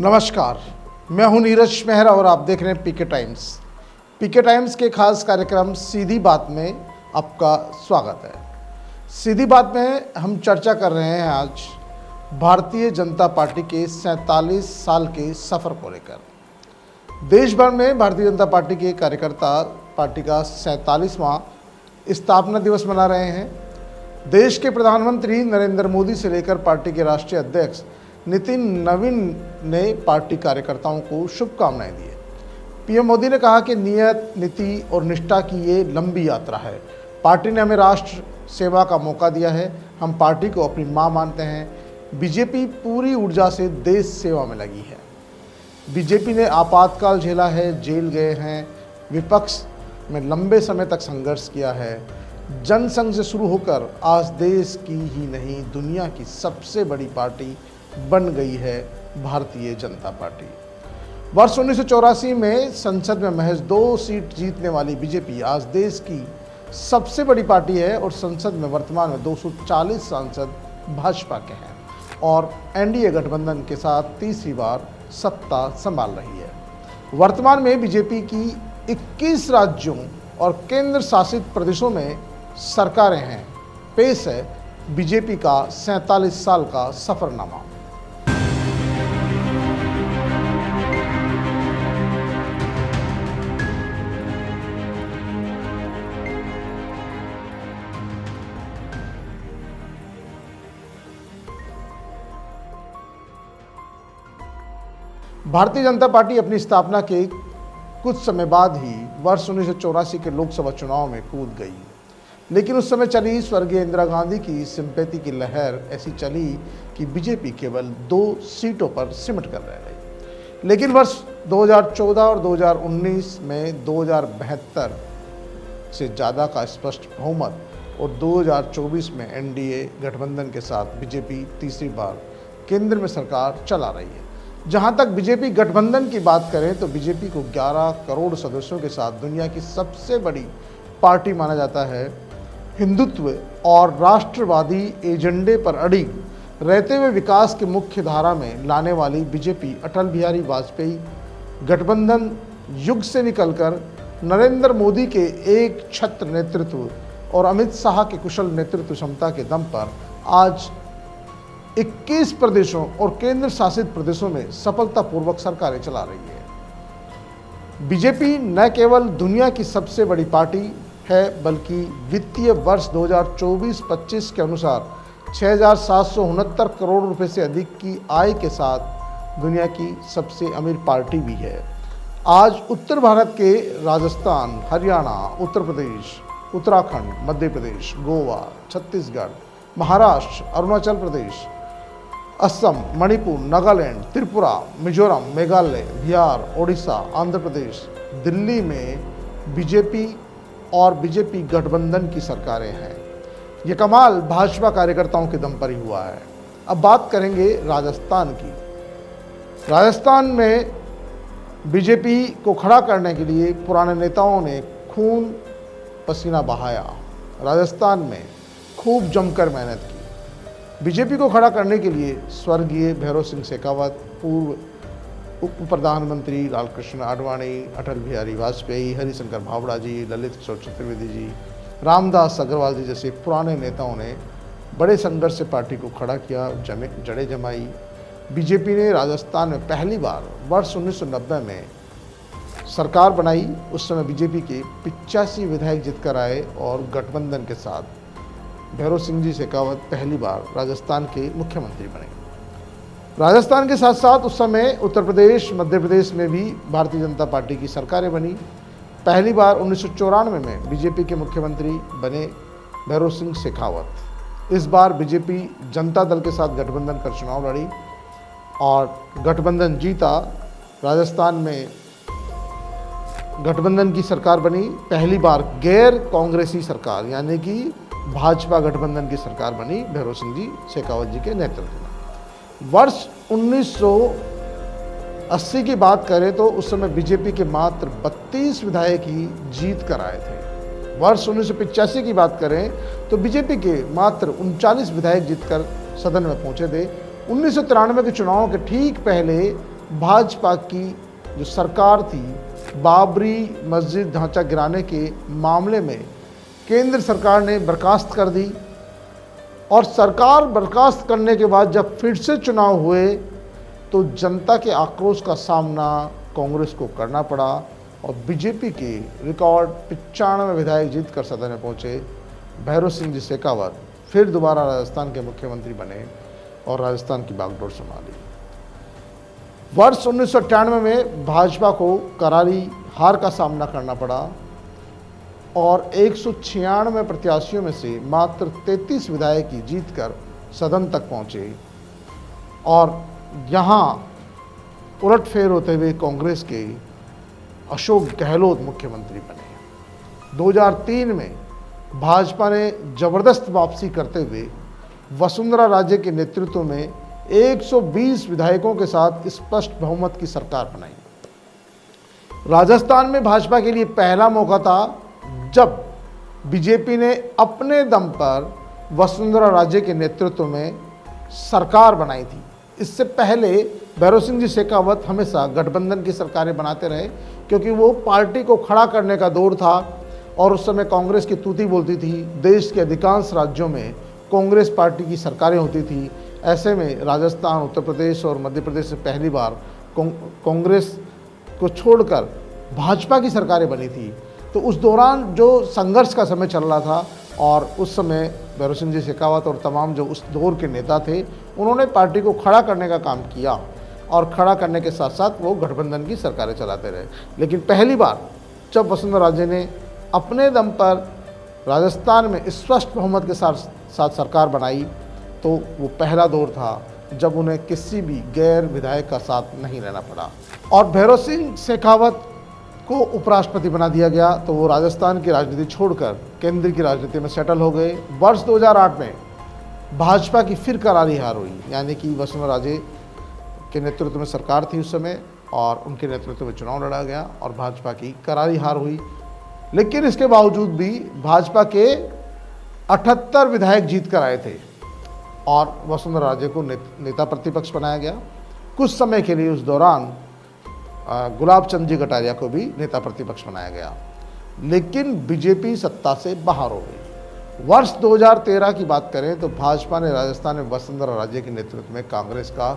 नमस्कार, मैं हूं नीरज मेहरा और आप देख रहे हैं पीके टाइम्स। पीके टाइम्स के खास कार्यक्रम सीधी बात में आपका स्वागत है। सीधी बात में हम चर्चा कर रहे हैं आज भारतीय जनता पार्टी के 47 साल के सफ़र को लेकर। देश भर में भारतीय जनता पार्टी के कार्यकर्ता पार्टी का 47वां स्थापना दिवस मना रहे हैं। देश के प्रधानमंत्री नरेंद्र मोदी से लेकर पार्टी के राष्ट्रीय अध्यक्ष नितिन नवीन ने पार्टी कार्यकर्ताओं को शुभकामनाएं दी है। पीएम मोदी ने कहा कि नियत, नीति और निष्ठा की ये लंबी यात्रा है। पार्टी ने हमें राष्ट्र सेवा का मौका दिया है। हम पार्टी को अपनी मां मानते हैं। बीजेपी पूरी ऊर्जा से देश सेवा में लगी है। बीजेपी ने आपातकाल झेला है, जेल गए हैं, विपक्ष में लंबे समय तक संघर्ष किया है। जनसंघ से शुरू होकर आज देश की ही नहीं दुनिया की सबसे बड़ी पार्टी बन गई है भारतीय जनता पार्टी। वर्ष 1984 में संसद में महज 2 सीट जीतने वाली बीजेपी आज देश की सबसे बड़ी पार्टी है और संसद में वर्तमान में 240 सांसद भाजपा के हैं और एनडीए गठबंधन के साथ तीसरी बार सत्ता संभाल रही है। वर्तमान में बीजेपी की 21 राज्यों और केंद्र शासित प्रदेशों में सरकारें हैं। पेश है बीजेपी का 47 साल का सफरनामा। भारतीय जनता पार्टी अपनी स्थापना के कुछ समय बाद ही वर्ष 1984 के लोकसभा चुनाव में कूद गई, लेकिन उस समय चली स्वर्गीय इंदिरा गांधी की सिंपैथी की लहर ऐसी चली कि बीजेपी केवल 2 सीटों पर सिमट कर रह गई। लेकिन वर्ष 2014 और 2019 में 2072 से ज़्यादा का स्पष्ट बहुमत और 2024 में एनडीए गठबंधन के साथ बीजेपी तीसरी बार केंद्र में सरकार चला रही है। जहां तक बीजेपी गठबंधन की बात करें तो बीजेपी को 11 करोड़ सदस्यों के साथ दुनिया की सबसे बड़ी पार्टी माना जाता है। हिंदुत्व और राष्ट्रवादी एजेंडे पर अड़िग रहते हुए विकास की मुख्य धारा में लाने वाली बीजेपी अटल बिहारी वाजपेयी गठबंधन युग से निकलकर नरेंद्र मोदी के एक छत्र नेतृत्व और अमित शाह के कुशल नेतृत्व क्षमता के दम पर आज 21 प्रदेशों और केंद्र शासित प्रदेशों में सफलतापूर्वक सरकारें चला रही है। बीजेपी न केवल दुनिया की सबसे बड़ी पार्टी है बल्कि वित्तीय वर्ष 2024-25 के अनुसार 6,769 करोड़ रुपए से अधिक की आय के साथ दुनिया की सबसे अमीर पार्टी भी है। आज उत्तर भारत के राजस्थान, हरियाणा, उत्तर प्रदेश, उत्तराखंड, मध्य प्रदेश, गोवा, छत्तीसगढ़, महाराष्ट्र, अरुणाचल प्रदेश, असम, मणिपुर, नागालैंड, त्रिपुरा, मिजोरम, मेघालय, बिहार, ओडिशा, आंध्र प्रदेश, दिल्ली में बीजेपी और बीजेपी गठबंधन की सरकारें हैं। ये कमाल भाजपा कार्यकर्ताओं के दम पर ही हुआ है। अब बात करेंगे राजस्थान की। राजस्थान में बीजेपी को खड़ा करने के लिए पुराने नेताओं ने खून पसीना बहाया। राजस्थान में खूब जमकर मेहनत की। बीजेपी को खड़ा करने के लिए स्वर्गीय भैरव सिंह शेखावत, पूर्व उप प्रधानमंत्री लालकृष्ण आडवाणी, अटल बिहारी वाजपेयी, हरिशंकर भावड़ा जी, ललित किशोर चतुर्वेदी जी, रामदास अग्रवाल जी जैसे पुराने नेताओं ने बड़े संघर्ष से पार्टी को खड़ा किया, जड़ें जमाई। बीजेपी ने राजस्थान में पहली बार वर्ष 1990 में सरकार बनाई। उस समय बीजेपी के 85 विधायक जीतकर आए और गठबंधन के साथ भैरव सिंह जी शेखावत पहली बार राजस्थान के मुख्यमंत्री बने। राजस्थान के साथ साथ उस समय उत्तर प्रदेश, मध्य प्रदेश में भी भारतीय जनता पार्टी की सरकारें बनी। पहली बार 1994 में बीजेपी के मुख्यमंत्री बने भैरव सिंह शेखावत। इस बार बीजेपी जनता दल के साथ गठबंधन कर चुनाव लड़ी और गठबंधन जीता। राजस्थान में गठबंधन की सरकार बनी। पहली बार गैर कांग्रेसी सरकार यानी कि भाजपा गठबंधन की सरकार बनी भैरव सिंह जी शेखावत जी के नेतृत्व में। वर्ष 1980 की बात करें तो उस समय बीजेपी के मात्र 32 विधायक ही जीत कर आए थे। वर्ष 1985 की बात करें तो बीजेपी के मात्र 39 विधायक जीतकर सदन में पहुंचे थे। 1993 के चुनाव के ठीक पहले भाजपा की जो सरकार थी, बाबरी मस्जिद ढांचा गिराने के मामले में केंद्र सरकार ने बर्खास्त कर दी। और सरकार बर्खास्त करने के बाद जब फिर से चुनाव हुए तो जनता के आक्रोश का सामना कांग्रेस को करना पड़ा और बीजेपी के रिकॉर्ड 95 विधायक जीत कर सदन में पहुंचे। भैरव सिंह जी शेखावत फिर दोबारा राजस्थान के मुख्यमंत्री बने और राजस्थान की बागडोर संभाली। वर्ष 1998 में भाजपा को करारी हार का सामना करना पड़ा और 196 प्रत्याशियों में से मात्र 33 विधायक ही जीतकर सदन तक पहुंचे और यहाँ उलटफेर होते हुए कांग्रेस के अशोक गहलोत मुख्यमंत्री बने। 2003 में भाजपा ने जबरदस्त वापसी करते हुए वसुंधरा राजे के नेतृत्व में 120 विधायकों के साथ स्पष्ट बहुमत की सरकार बनाई। राजस्थान में भाजपा के लिए पहला मौका था जब बीजेपी ने अपने दम पर वसुंधरा राजे के नेतृत्व में सरकार बनाई थी। इससे पहले भैरव सिंह जी शेखावत हमेशा गठबंधन की सरकारें बनाते रहे क्योंकि वो पार्टी को खड़ा करने का दौर था और उस समय कांग्रेस की तूती बोलती थी। देश के अधिकांश राज्यों में कांग्रेस पार्टी की सरकारें होती थी। ऐसे में राजस्थान, उत्तर प्रदेश और मध्य प्रदेश से पहली बार कांग्रेस को छोड़कर भाजपा की सरकारें बनी थी। तो उस दौरान जो संघर्ष का समय चल रहा था और उस समय भैरव सिंह जी शेखावत और तमाम जो उस दौर के नेता थे उन्होंने पार्टी को खड़ा करने का काम किया और खड़ा करने के साथ साथ वो गठबंधन की सरकारें चलाते रहे। लेकिन पहली बार जब वसुंधरा राजे ने अपने दम पर राजस्थान में स्पष्ट बहुमत के साथ सरकार बनाई तो वो पहला दौर था जब उन्हें किसी भी गैर विधायक का साथ नहीं लेना पड़ा और भैरव सिंह शेखावत को उपराष्ट्रपति बना दिया गया। तो वो राजस्थान की राजनीति छोड़कर केंद्र की राजनीति में सेटल हो गए। वर्ष 2008 में भाजपा की फिर करारी हार हुई, यानी कि वसुंधरा राजे के नेतृत्व में सरकार थी उस समय और उनके नेतृत्व में चुनाव लड़ा गया और भाजपा की करारी हार हुई। लेकिन इसके बावजूद भी भाजपा के 78 विधायक जीत कर आए थे और वसुंधरा राजे को नेता प्रतिपक्ष बनाया गया। कुछ समय के लिए उस दौरान गुलाब चंद जी कटारिया को भी नेता प्रतिपक्ष बनाया गया, लेकिन बीजेपी सत्ता से बाहर हो गई। वर्ष 2013 की बात करें तो भाजपा ने राजस्थान में वसुंधरा राजे के नेतृत्व में कांग्रेस का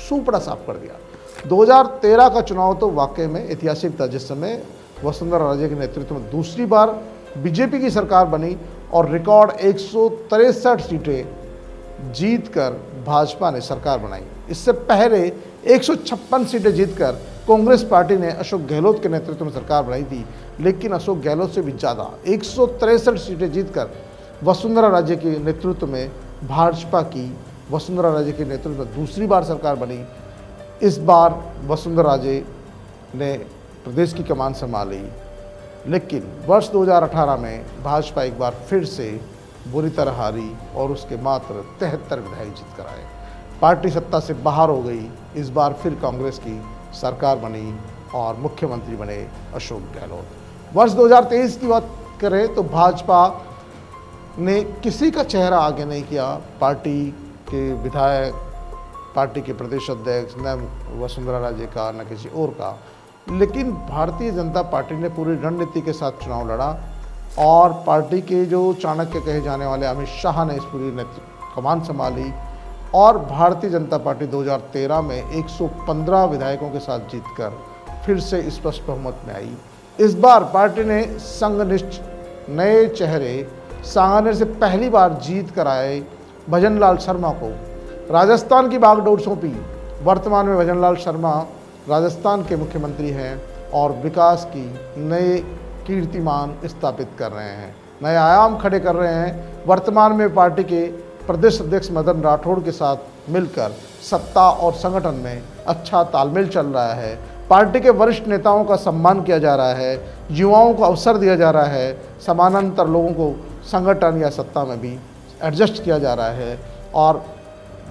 सूपड़ा साफ कर दिया। 2013 का चुनाव तो वाकई में ऐतिहासिक था, जिस समय वसुंधरा राजे के नेतृत्व में दूसरी बार बीजेपी की सरकार बनी और रिकॉर्ड 163 सीटें जीतकर भाजपा ने सरकार बनाई। इससे पहले 156 सीटें जीतकर कांग्रेस पार्टी ने अशोक गहलोत के नेतृत्व में सरकार बनाई थी, लेकिन अशोक गहलोत से भी ज़्यादा 163 सीटें जीतकर वसुंधरा राजे के नेतृत्व में भाजपा की वसुंधरा राजे के नेतृत्व में दूसरी बार सरकार बनी। इस बार वसुंधरा राजे ने प्रदेश की कमान संभाली, लेकिन वर्ष 2018 में भाजपा एक बार फिर से बुरी तरह हारी और उसके मात्र 73 विधायक जीत कर आए। पार्टी सत्ता से बाहर हो गई। इस बार फिर कांग्रेस की सरकार बनी और मुख्यमंत्री बने अशोक गहलोत। वर्ष 2023 की बात करें तो भाजपा ने किसी का चेहरा आगे नहीं किया। पार्टी के विधायक, पार्टी के प्रदेश अध्यक्ष, न वसुंधरा राजे का न किसी और का, लेकिन भारतीय जनता पार्टी ने पूरी रणनीति के साथ चुनाव लड़ा और पार्टी के जो चाणक्य कहे जाने वाले अमित शाह ने इस पूरी कमान संभाली और भारतीय जनता पार्टी 2013 में 115 विधायकों के साथ जीतकर फिर से स्पष्ट बहुमत में आई। इस बार पार्टी ने संघनिष्ठ नए चेहरे सांगानेर से पहली बार जीत कर आए भजनलाल शर्मा को राजस्थान की बागडोर सौंपी। वर्तमान में भजनलाल शर्मा राजस्थान के मुख्यमंत्री हैं और विकास की नए कीर्तिमान स्थापित कर रहे हैं, नए आयाम खड़े कर रहे हैं। वर्तमान में पार्टी के प्रदेश अध्यक्ष मदन राठौड़ के साथ मिलकर सत्ता और संगठन में अच्छा तालमेल चल रहा है। पार्टी के वरिष्ठ नेताओं का सम्मान किया जा रहा है, युवाओं को अवसर दिया जा रहा है, समानांतर लोगों को संगठन या सत्ता में भी एडजस्ट किया जा रहा है। और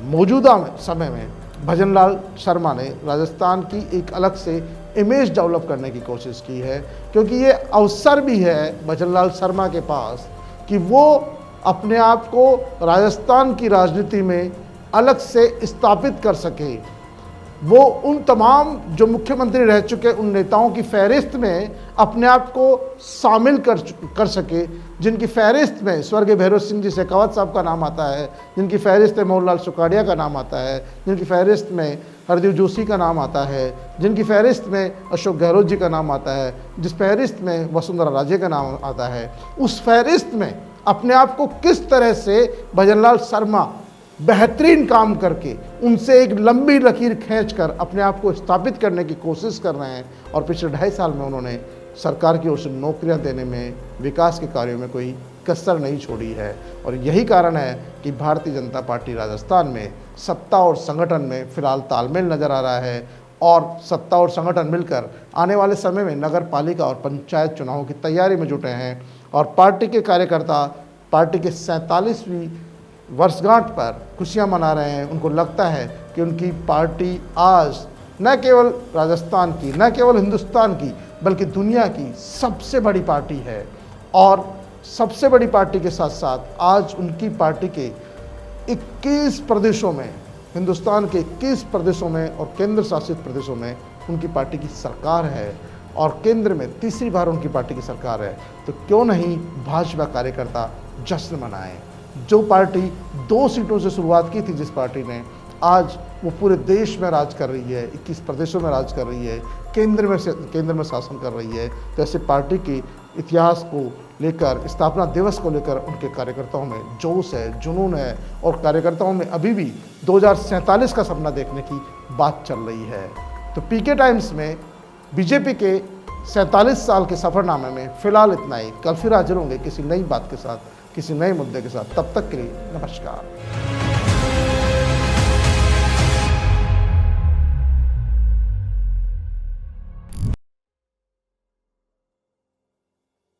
मौजूदा समय में भजनलाल शर्मा ने राजस्थान की एक अलग से इमेज डेवलप करने की कोशिश की है, क्योंकि ये अवसर भी है भजनलाल शर्मा के पास कि वो अपने आप को राजस्थान की राजनीति में अलग से स्थापित कर सके। वो उन तमाम जो मुख्यमंत्री रह चुके उन नेताओं की फहरिस्त में अपने आप को शामिल कर सके, जिनकी फहरिस्त में स्वर्गीय भैरव सिंह जी शेखावत साहब का नाम आता है, जिनकी फहरिस्त में मोहनलाल सुखाड़िया का नाम आता है, जिनकी फहरिस्त में हरदीप जोशी का नाम आता है, जिनकी फहरिस्त में अशोक गहलोत जी का नाम आता है, जिस फहरिस्त में वसुंधरा राजे का नाम आता है, उस फहरिस्त में अपने आप को किस तरह से भजनलाल शर्मा बेहतरीन काम करके उनसे एक लंबी लकीर खींचकर अपने आप को स्थापित करने की कोशिश कर रहे हैं। और पिछले 2.5 साल में उन्होंने सरकार की ओर से नौकरियां देने में, विकास के कार्यों में कोई कसर नहीं छोड़ी है। और यही कारण है कि भारतीय जनता पार्टी राजस्थान में सत्ता और संगठन में फिलहाल तालमेल नज़र आ रहा है और सत्ता और संगठन मिलकर आने वाले समय में नगर पालिका और पंचायत चुनावों की तैयारी में जुटे हैं। और पार्टी के कार्यकर्ता पार्टी के 47वीं वर्षगांठ पर खुशियां मना रहे हैं। उनको लगता है कि उनकी पार्टी आज न केवल राजस्थान की, न केवल हिंदुस्तान की, बल्कि दुनिया की सबसे बड़ी पार्टी है। और सबसे बड़ी पार्टी के साथ साथ आज उनकी पार्टी के 21 प्रदेशों में, हिंदुस्तान के 21 प्रदेशों में और केंद्र शासित प्रदेशों में उनकी पार्टी की सरकार है और केंद्र में तीसरी बार उनकी पार्टी की सरकार है। तो क्यों नहीं भाजपा कार्यकर्ता जश्न मनाएं। जो पार्टी 2 सीटों से शुरुआत की थी, जिस पार्टी ने, आज वो पूरे देश में राज कर रही है, 21 प्रदेशों में राज कर रही है, केंद्र में शासन कर रही है। तो ऐसे पार्टी के इतिहास को लेकर, स्थापना दिवस को लेकर उनके कार्यकर्ताओं में जोश है, जुनून है और कार्यकर्ताओं में अभी भी 2047 का सपना देखने की बात चल रही है। तो पीके टाइम्स में बीजेपी के 47 साल के सफ़रनामे में फ़िलहाल इतना ही। कल फिर हाजिर होंगे किसी नई बात के साथ, किसी नए मुद्दे के साथ। तब तक के लिए नमस्कार।